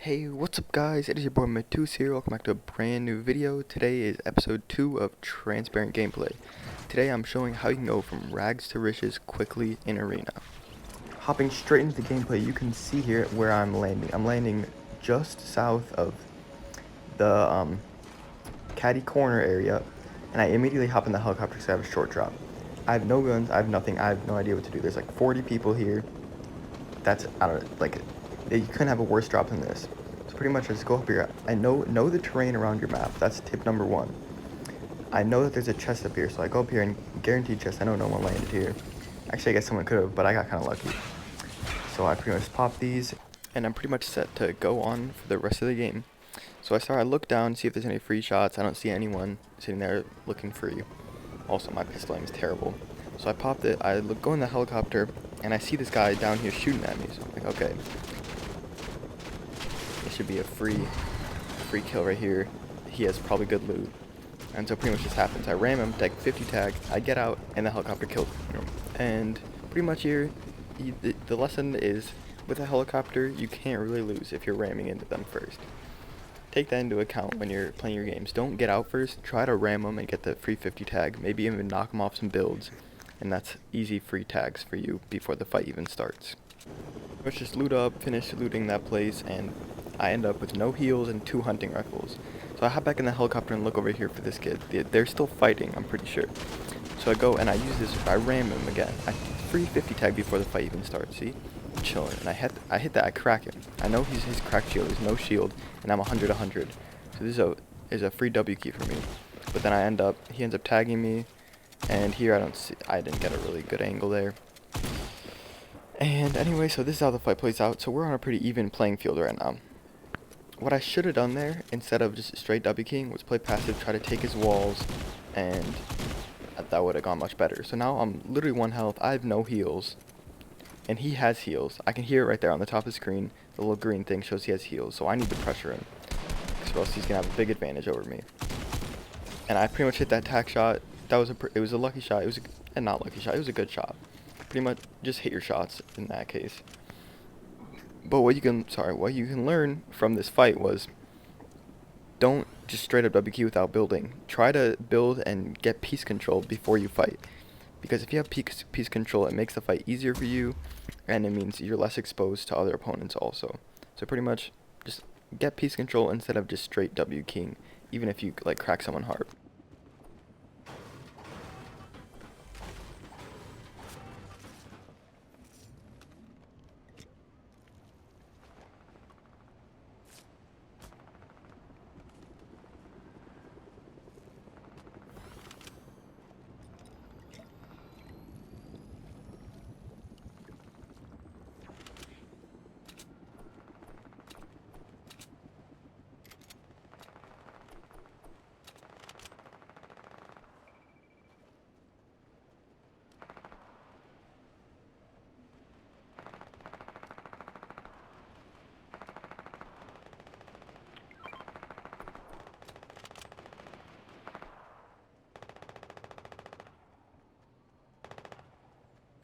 Hey, what's up guys? It is your boy Matus here. Welcome back to a brand new video. Today is episode 2 of Transparent Gameplay. Today I'm showing how you can go from rags to riches quickly in Arena. Hopping straight into the gameplay, you can see here where I'm landing. I'm landing just south of the caddy corner area, and I immediately hop in the helicopter because I have a short drop. I have no guns, I have nothing, I have no idea what to do. There's like 40 people here. That's, I don't know, like, you couldn't have a worse drop than this. So pretty much just go up here. I know the terrain around your map. That's tip number 1. I know that there's a chest up here, so I go up here and guaranteed chest. I know no one landed here. Actually, I guess someone could have, but I got kind of lucky. So I pretty much pop these, and I'm pretty much set to go on for the rest of the game. So I look down, see if there's any free shots. I don't see anyone sitting there looking free. Also, my pistol aim is terrible. So I popped it, go in the helicopter, and I see this guy down here shooting at me. So I'm like, okay, it should be a free kill right here. He has probably good loot. And so pretty much just happens. I ram him, take 50 tag, I get out, and the helicopter killed him. And pretty much here, the lesson is, with a helicopter, you can't really lose if you're ramming into them first. Take that into account when you're playing your games. Don't get out first, try to ram them and get the free 50 tag, maybe even knock them off some builds. And that's easy free tags for you before the fight even starts. Let's just loot up, finish looting that place, and I end up with no heals and 2 hunting rifles. So I hop back in the helicopter and look over here for this kid. They're still fighting, I'm pretty sure. So I go and I use this, I ram him again. I free 50 tag before the fight even starts, see? I'm chilling, and I hit that, I crack him. I know his cracked shield, there's no shield, and I'm 100. So this is a free W key for me. But then he ends up tagging me, and here I didn't get a really good angle there. And anyway, so this is how the fight plays out. So we're on a pretty even playing field right now. What I should have done there, instead of just straight W keying, was play passive, try to take his walls, and that would have gone much better. So now I'm literally 1 health, I have no heals, and he has heals. I can hear it right there on the top of the screen. The little green thing shows he has heals, so I need to pressure him, or else he's going to have a big advantage over me. And I pretty much hit that tack shot. It was a lucky shot. It was a not lucky shot. It was a good shot. Pretty much just hit your shots in that case. But what you can learn from this fight was, don't just straight up W key without building. Try to build and get piece control before you fight. Because if you have piece control, it makes the fight easier for you, and it means you're less exposed to other opponents also. So pretty much just get piece control instead of just straight W keying, even if you like crack someone hard.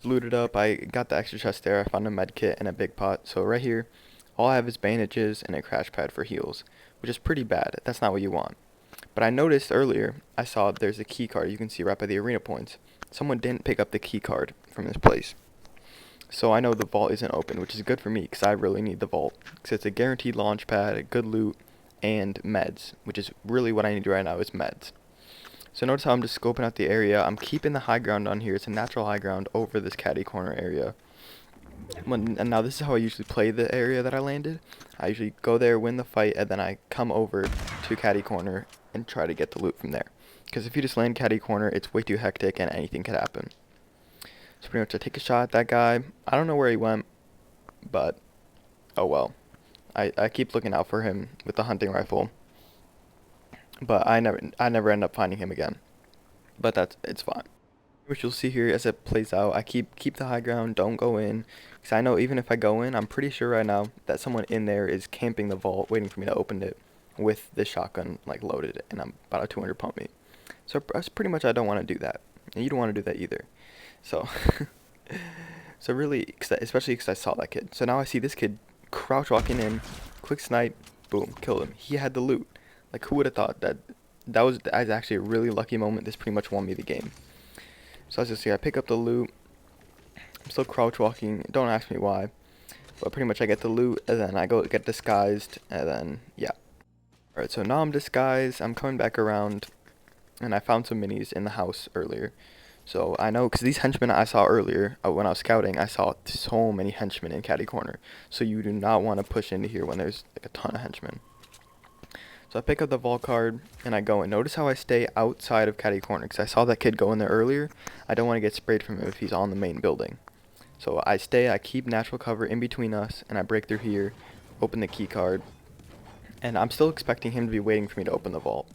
Looted up, I got the extra chest there, I found a med kit and a big pot. So right here, all I have is bandages and a crash pad for heals, which is pretty bad. That's not what you want. But I noticed earlier, I saw there's a key card you can see right by the arena points. Someone didn't pick up the key card from this place. So I know the vault isn't open, which is good for me because I really need the vault. Because it's a guaranteed launch pad, good loot, and meds, which is really what I need right now is meds. So notice how I'm just scoping out the area. I'm keeping the high ground on here. It's a natural high ground over this caddy corner area. And now this is how I usually play the area that I landed. I usually go there, win the fight, and then I come over to caddy corner and try to get the loot from there. Because if you just land caddy corner, it's way too hectic and anything could happen. So pretty much I take a shot at that guy. I don't know where he went, but oh well. I keep looking out for him with the hunting rifle. But I never end up finding him again. But it's fine. Which you'll see here as it plays out. I keep the high ground, don't go in. Because I know even if I go in, I'm pretty sure right now that someone in there is camping the vault, waiting for me to open it with the shotgun like loaded, and I'm about a 200 pump me. So that's pretty much I don't want to do that. And you don't want to do that either. So, so really, especially because I saw that kid. So now I see this kid crouch walking in, quick snipe, boom, killed him. He had the loot. Like, who would have thought that was actually a really lucky moment. This pretty much won me the game. So as you see, I pick up the loot. I'm still crouch walking. Don't ask me why. But pretty much I get the loot, and then I go get disguised, and then, yeah. Alright, so now I'm disguised. I'm coming back around, and I found some minis in the house earlier. So I know, because these henchmen I saw earlier, when I was scouting, I saw so many henchmen in Caddy Corner. So you do not want to push into here when there's like a ton of henchmen. So I pick up the vault card, and I go in. Notice how I stay outside of Caddy Corner, because I saw that kid go in there earlier. I don't want to get sprayed from him if he's on the main building. So I keep natural cover in between us, and I break through here, open the key card, and I'm still expecting him to be waiting for me to open the vault.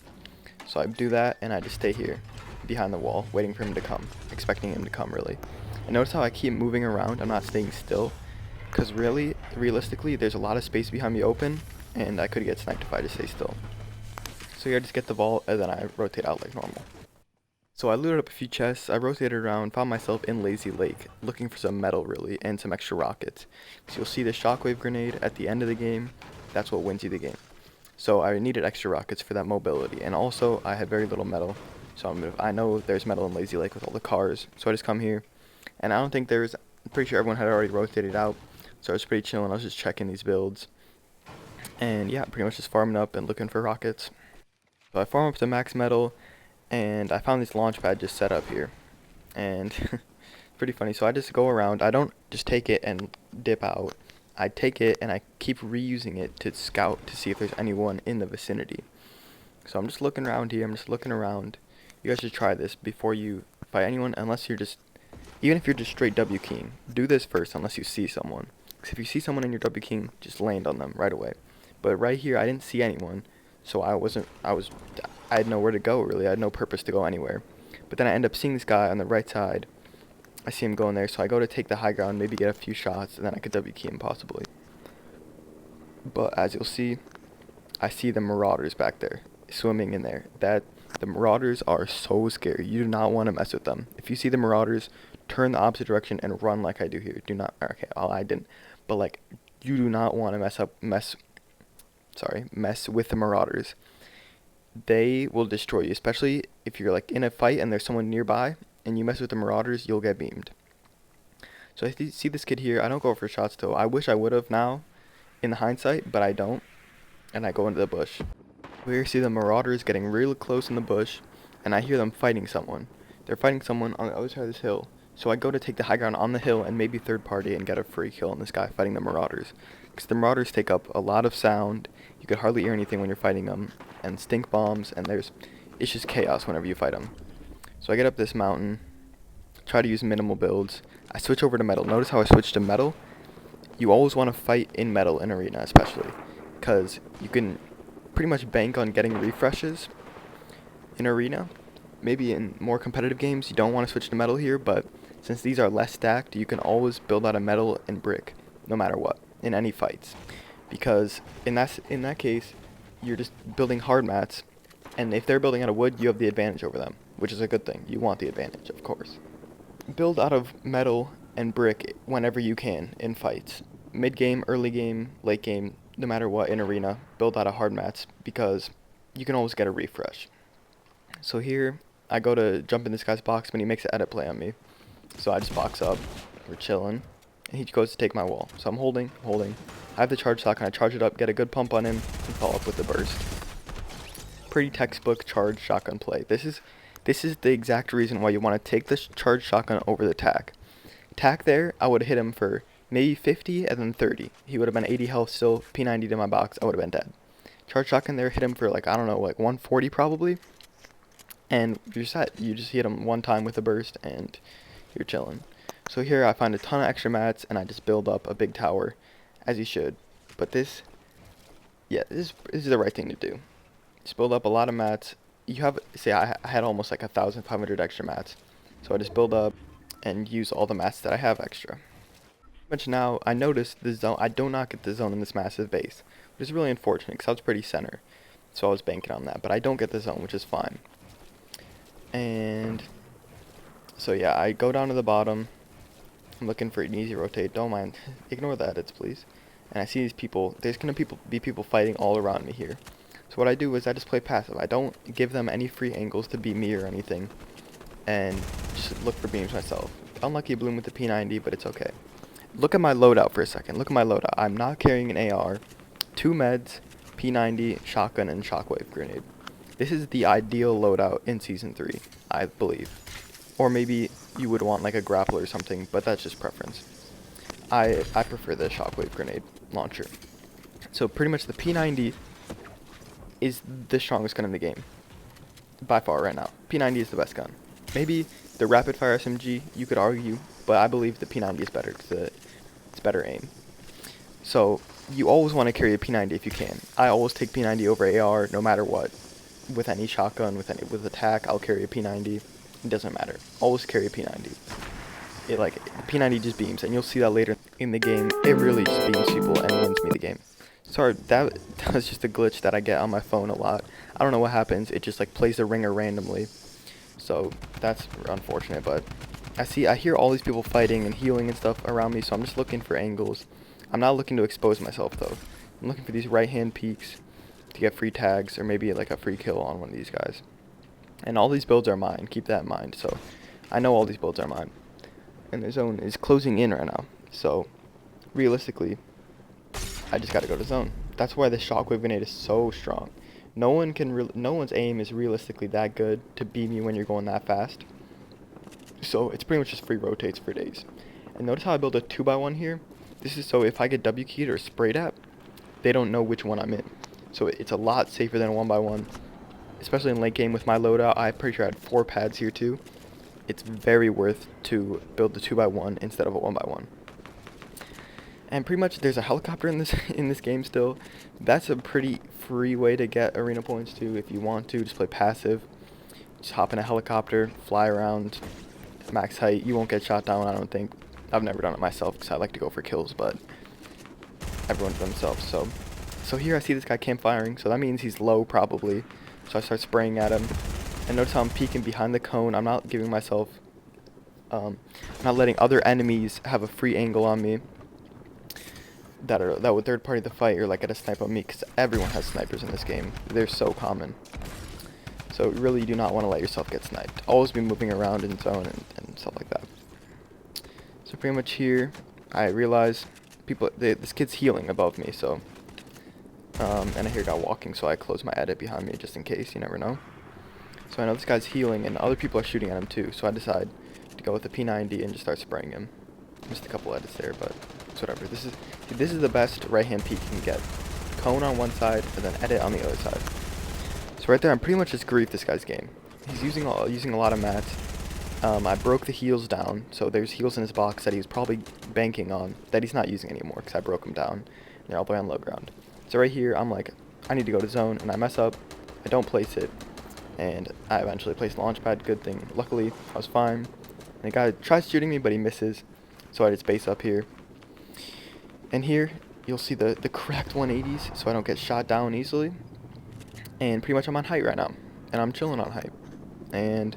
So I do that, and I just stay here, behind the wall, waiting for him to come, expecting him to come, really. And notice how I keep moving around, I'm not staying still, because realistically, there's a lot of space behind me open, and I could get sniped if I just stay still. So yeah, I just get the vault, and then I rotate out like normal. So I looted up a few chests, I rotated around, found myself in Lazy Lake, looking for some metal really, and some extra rockets. So you'll see the shockwave grenade at the end of the game, that's what wins you the game. So I needed extra rockets for that mobility, and also I had very little metal, so I know there's metal in Lazy Lake with all the cars, so I just come here, and I'm pretty sure everyone had already rotated out, so I was pretty chilling, I was just checking these builds, and yeah, pretty much just farming up and looking for rockets. So I farm up to max metal, and I found this launch pad just set up here, and pretty funny. So I just go around, I don't just take it and dip out, I take it and I keep reusing it to scout to see if there's anyone in the vicinity. So I'm just looking around here, I'm just looking around. You guys should try this before you fight anyone, unless you're just, even if you're just straight W keying, do this first unless you see someone. Because if you see someone in your W keying, just land on them right away. But right here, I didn't see anyone, so I had nowhere to go really, I had no purpose to go anywhere. But then I end up seeing this guy on the right side, I see him going there, so I go to take the high ground, maybe get a few shots, and then I could W key him possibly. But as you'll see, I see the Marauders back there, swimming in there. The Marauders are so scary, you do not want to mess with them. If you see the Marauders, turn the opposite direction and run like I do here. Do not, okay, well, I didn't, but like, you do not want to mess with the Marauders. They will destroy you, especially if you're like in a fight and there's someone nearby and you mess with the Marauders, you'll get beamed. So if you see this kid here, I don't go for shots though. I wish I would have now in the hindsight, but I don't, and I go into the bush. We see the Marauders getting really close in the bush, and I hear them fighting someone. They're fighting someone on the other side of this hill. So I go to take the high ground on the hill and maybe third party and get a free kill on this guy fighting the Marauders. Because the Marauders take up a lot of sound, you could hardly hear anything when you're fighting them, and stink bombs, and it's just chaos whenever you fight them. So I get up this mountain, try to use minimal builds, I switch over to metal. Notice how I switched to metal? You always want to fight in metal in arena especially, because you can pretty much bank on getting refreshes in arena. Maybe in more competitive games you don't want to switch to metal here, but since these are less stacked, you can always build out of metal and brick, no matter what, in any fights. Because in that case, you're just building hard mats, and if they're building out of wood, you have the advantage over them, which is a good thing. You want the advantage, of course. Build out of metal and brick whenever you can in fights. Mid-game, early game, late game, no matter what in arena, build out of hard mats, because you can always get a refresh. So here, I go to jump in this guy's box, but he makes an edit play on me. So I just box up, we're chilling, and he goes to take my wall. So I'm holding. I have the charge shotgun, I charge it up, get a good pump on him, and follow up with the burst. Pretty textbook charge shotgun play. This is the exact reason why you want to take this charge shotgun over the tac. Tac there, I would have hit him for maybe 50 and then 30. He would have been 80 health still, P90 to my box, I would have been dead. Charge shotgun there, hit him for like, I don't know, like 140 probably. And you're set. You just hit him one time with a burst and you're chilling. So here I find a ton of extra mats and I just build up a big tower, as you should. But this is the right thing to do. Just build up a lot of mats. I had almost like 1,500 extra mats. So I just build up and use all the mats that I have extra. Which now I noticed the zone. I do not get the zone in this massive base, which is really unfortunate because I was pretty center. So I was banking on that, but I don't get the zone, which is fine. And so yeah, I go down to the bottom. I'm looking for an easy rotate. Don't mind. Ignore the edits, please. and I see these people, there's going to be people fighting all around me here. So what I do is I just play passive. I don't give them any free angles to beat me or anything, and just look for beams myself. Unlucky bloom with the P90, but it's okay. Look at my loadout for a second. Look at my loadout. I'm not carrying an AR, 2 meds, P90, shotgun, and shockwave grenade. This is the ideal loadout in Season 3, I believe. Or maybe you would want like a grapple or something, but that's just preference. I prefer the shockwave grenade launcher. So pretty much the P90 is the strongest gun in the game, by far right now. P90 is the best gun. Maybe the rapid fire SMG, you could argue, but I believe the P90 is better because it's better aim. So you always want to carry a P90 if you can. I always take P90 over AR no matter what. With any shotgun, with attack, I'll carry a P90. It doesn't matter. Always carry a P90. P90 just beams, and you'll see that later in the game. It really just beams people and wins me the game. Sorry, that was just a glitch that I get on my phone a lot. I don't know what happens. It just like plays the ringer randomly. So that's unfortunate, but I hear all these people fighting and healing and stuff around me, so I'm just looking for angles. I'm not looking to expose myself though. I'm looking for these right hand peeks to get free tags or maybe like a free kill on one of these guys. And all these builds are mine, keep that in mind. So I know all these builds are mine. And the zone is closing in right now. So realistically, I just gotta go to zone. That's why the shockwave grenade is so strong. No one's aim is realistically that good to beat me when you're going that fast. So it's pretty much just free rotates for days. And notice how I build a 2x1 here? This is so if I get W keyed or sprayed at, they don't know which one I'm in. So it's a lot safer than a 1x1. Especially in late game with my loadout, I'm pretty sure I had 4 pads here too. It's very worth to build the 2x1 instead of a 1x1. And pretty much there's a helicopter in this game still. That's a pretty free way to get arena points too if you want to. Just play passive. Just hop in a helicopter, fly around, max height. You won't get shot down, I don't think. I've never done it myself because I like to go for kills, but everyone for themselves. So here I see this guy campfiring, so that means he's low probably. So I start spraying at him. And notice how I'm peeking behind the cone. I'm not giving myself, I'm not letting other enemies have a free angle on me that would third party the fight or like get a snipe on me, because everyone has snipers in this game. They're so common. So really you do not want to let yourself get sniped. Always be moving around in zone and stuff like that. So pretty much here, I realize this kid's healing above me, so and I hear a guy walking, so I close my edit behind me just in case, you never know. So I know this guy's healing and other people are shooting at him too, so I decide to go with the P90 and just start spraying him. Missed a couple edits there, but it's whatever. This is the best right hand peek you can get. Cone on one side and then edit on the other side. So right there, I'm pretty much just griefed this guy's game. He's using a lot of mats. I broke the heals down, so there's heals in his box that he's probably banking on that he's not using anymore because I broke them down. They're all the way on low ground. So right here, I'm like, I need to go to zone, and I mess up. I don't place it, and I eventually place launchpad. Good thing. Luckily, I was fine. And the guy tries shooting me, but he misses. So I just base up here. And here, you'll see the cracked 180s, so I don't get shot down easily. And pretty much I'm on height right now, and I'm chilling on height. And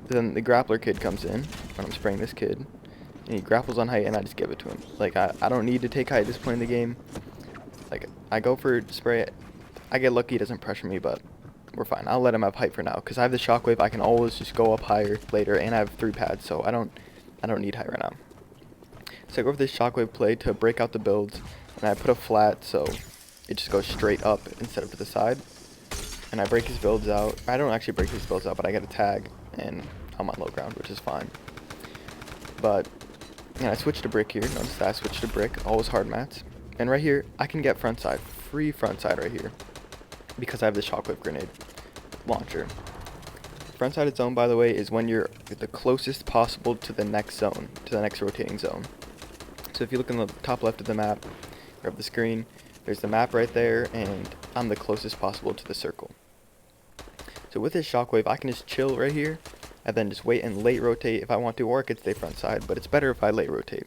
then the grappler kid comes in when I'm spraying this kid, and he grapples on height, and I just give it to him. Like, I don't need to take height at this point in the game. Like, I go for spray. I get lucky, he doesn't pressure me, but we're fine. I'll let him have height for now, because I have the shockwave. I can always just go up higher later, and I have 3 pads, so I don't need height right now. So I go for this shockwave play to break out the builds, and I put a flat so it just goes straight up instead of to the side. And I break his builds out. I don't actually break his builds out, but I get a tag, and I'm on low ground, which is fine. But, yeah, I switched to brick here. Notice that I switched to brick, always hard mats. And right here, I can get front side, free front side right here, because I have the shockwave grenade launcher. Front sided zone, by the way, is when you're the closest possible to the next zone, to the next rotating zone. So if you look in the top left of the map, or of the screen, there's the map right there, and I'm the closest possible to the circle. So with this shockwave, I can just chill right here, and then just wait and late rotate if I want to, or I could stay front side, but it's better if I late rotate.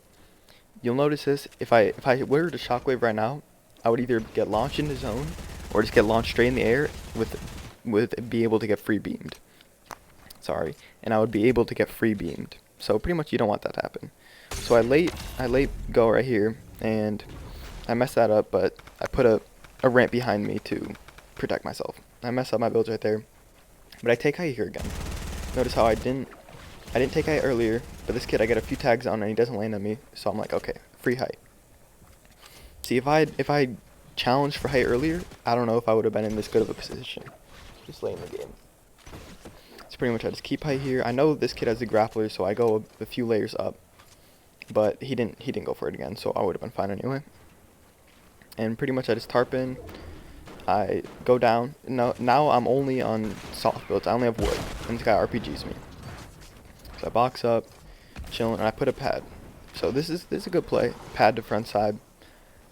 You'll notice this, if I were to shockwave right now, I would either get launched into zone, or just get launched straight in the air with be able to get free beamed. Sorry, and I would be able to get free beamed. So pretty much you don't want that to happen. So I late go right here, and I messed that up, but I put a ramp behind me to protect myself. I messed up my builds right there, but I take height here again. Notice how I didn't take height earlier, but this kid I get a few tags on and he doesn't land on me, so I'm like, okay, free height. See, if I challenged for height earlier, I don't know if I would have been in this good of a position. Just late in the game. So pretty much I just keep height here. I know this kid has a grappler, so I go a few layers up, but he didn't go for it again, so I would have been fine anyway. And pretty much I just tarp in. I go down. Now I'm only on soft builds. I only have wood, and this guy RPGs me. So I box up, chilling, and I put a pad. So this is a good play. Pad to front side,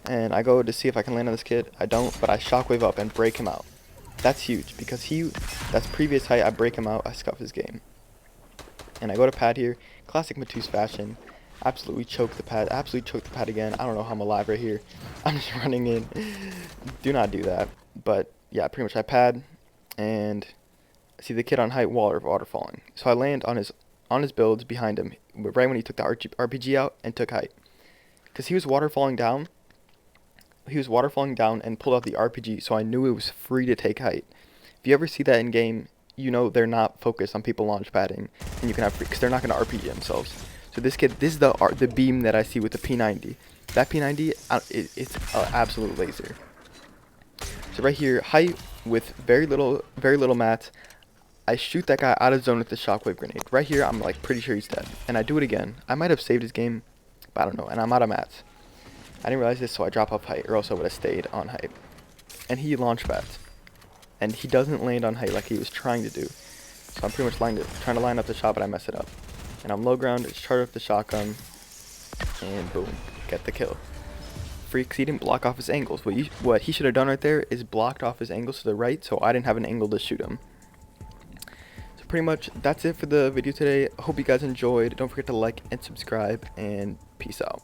and I go to see if I can land on this kid. I don't, but I shockwave up and break him out. That's huge because that's previous height. I break him out. I scuff his game. And I go to pad here, classic Matus fashion. Absolutely choke the pad. Absolutely choke the pad again. I don't know how I'm alive right here. I'm just running in. Do not do that. But yeah, pretty much I pad, and I see the kid on height water falling. So I land on his builds behind him right when he took the RPG out and took height. Because he was water falling down. He was water falling down and pulled out the RPG, so I knew it was free to take height. If you ever see that in game, you know they're not focused on people launch padding, and you can have free, because they're not going to RPG themselves. So this kid, this is the beam that I see with the P90. That P90, it's an absolute laser. So right here, height with very little mats. I shoot that guy out of zone with the shockwave grenade. Right here, I'm like pretty sure he's dead. And I do it again. I might have saved his game, but I don't know. And I'm out of mats. I didn't realize this, so I drop off height, or else I would have stayed on height. And he launch pads. And he doesn't land on height like he was trying to do. So I'm pretty much trying to line up the shot, but I mess it up. And I'm low ground, just charge up the shotgun, and boom, get the kill. Freaks, he didn't block off his angles. What he should have done right there is blocked off his angles to the right, so I didn't have an angle to shoot him. So pretty much, that's it for the video today. I hope you guys enjoyed. Don't forget to like and subscribe, and peace out.